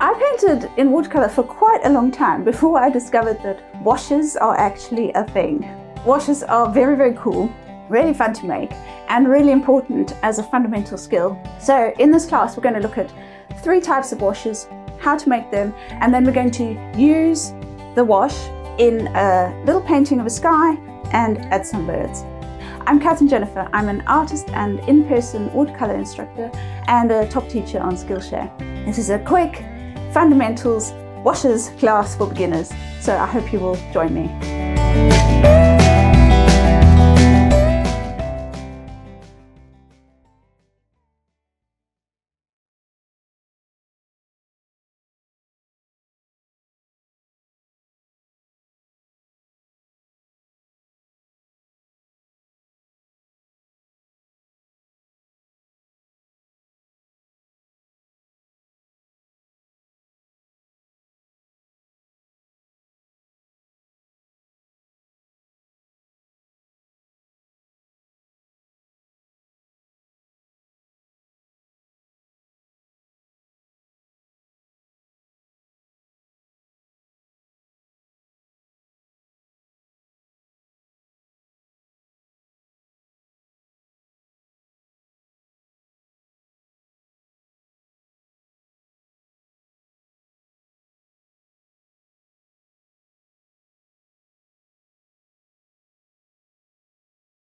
I painted in watercolor for quite a long time before I discovered that washes are actually a thing. Washes are very, very cool, really fun to make, and really important as a fundamental skill. So in this class, we're going to look at 3 types of washes, how to make them, and then we're going to use the wash in a little painting of a sky and add some birds. I'm Kat and Jennifer. I'm an artist and in-person watercolor instructor and a top teacher on Skillshare. This is a quick fundamentals washes class for beginners, so I hope you will join me.